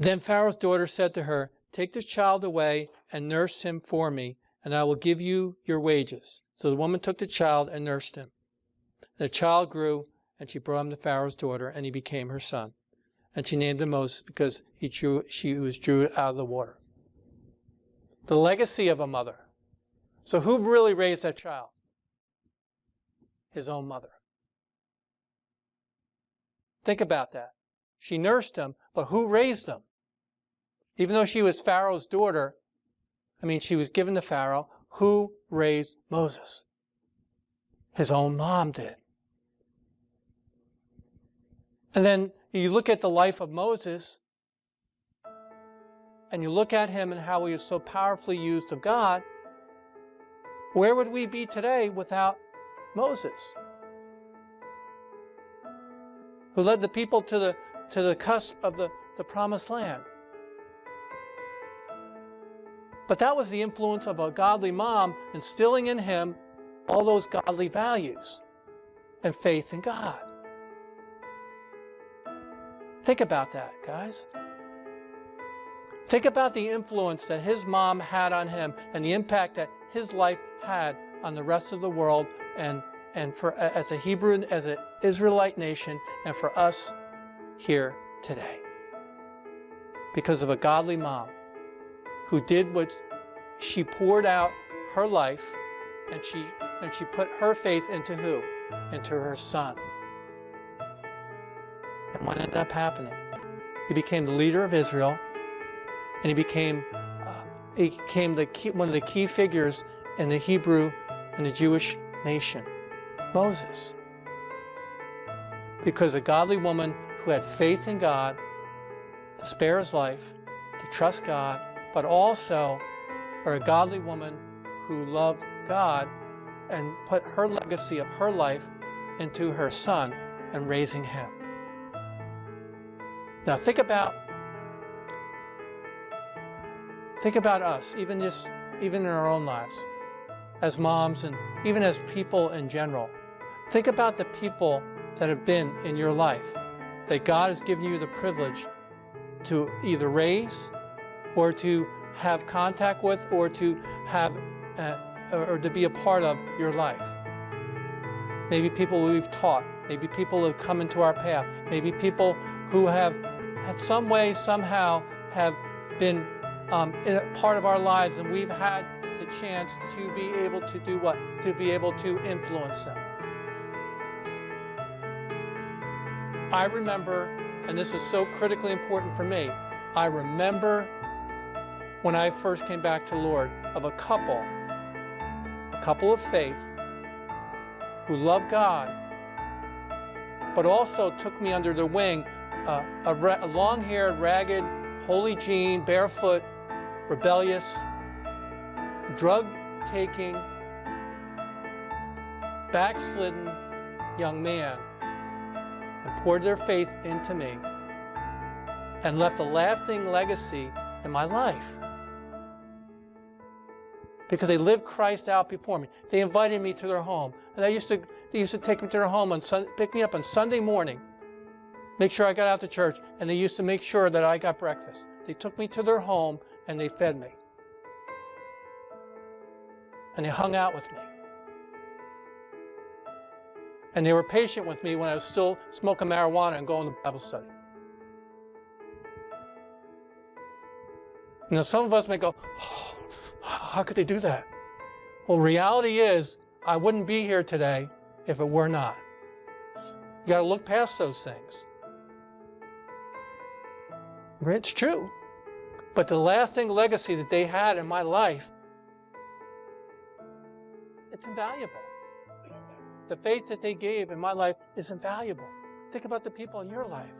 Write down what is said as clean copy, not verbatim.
Then Pharaoh's daughter said to her, "Take this child away and nurse him for me, and I will give you your wages." So the woman took the child and nursed him. The child grew, and she brought him to Pharaoh's daughter, and he became her son. And she named him Moses because she was drew out of the water. The legacy of a mother. So who really raised that child? His own mother. Think about that. She nursed him, but who raised him? Even though she was Pharaoh's daughter, she was given to Pharaoh, who raised Moses? His own mom did. And then you look at the life of Moses, and you look at him and how he was so powerfully used of God. Where would we be today without Moses? Who led the people to the cusp of the promised land. But that was the influence of a godly mom instilling in him all those godly values and faith in God. Think about that, guys. Think about the influence that his mom had on him and the impact that his life had on the rest of the world and for as a Hebrew, as an Israelite nation, and for us here today. Because of a godly mom who did what she poured out her life, and she put her faith into who? Into her son. And what ended up happening? He became the leader of Israel, and he became one of the key figures in the Hebrew and the Jewish nation, Moses. Because a godly woman who had faith in God to spare his life, to trust God, but also a godly woman who loved God and put her legacy of her life into her son and raising him. Now think about us, even in our own lives, as moms and even as people in general. Think about the people that have been in your life that God has given you the privilege to either raise or to have contact with or to have or to be a part of your life. Maybe people we've taught, maybe people who have come into our path, maybe people who have in some way, somehow have been in a part of our lives, and we've had the chance to be able to do what? To be able to influence them. I remember, and this is so critically important for me, I remember when I first came back to the Lord, of a couple of faith who loved God, but also took me under their wing, a long-haired, ragged, holy Jean, barefoot, rebellious, drug-taking, backslidden young man, and poured their faith into me and left a lasting legacy in my life. Because they lived Christ out before me. They invited me to their home. And they used to take me to their home on pick me up on Sunday morning, make sure I got out to church, and they used to make sure that I got breakfast. They took me to their home and they fed me. And they hung out with me. And they were patient with me when I was still smoking marijuana and going to Bible study. Now some of us may go, oh, how could they do that? Well, reality is, I wouldn't be here today if it were not. You got to look past those things. It's true. But the lasting legacy that they had in my life, it's invaluable. The faith that they gave in my life is invaluable. Think about the people in your life.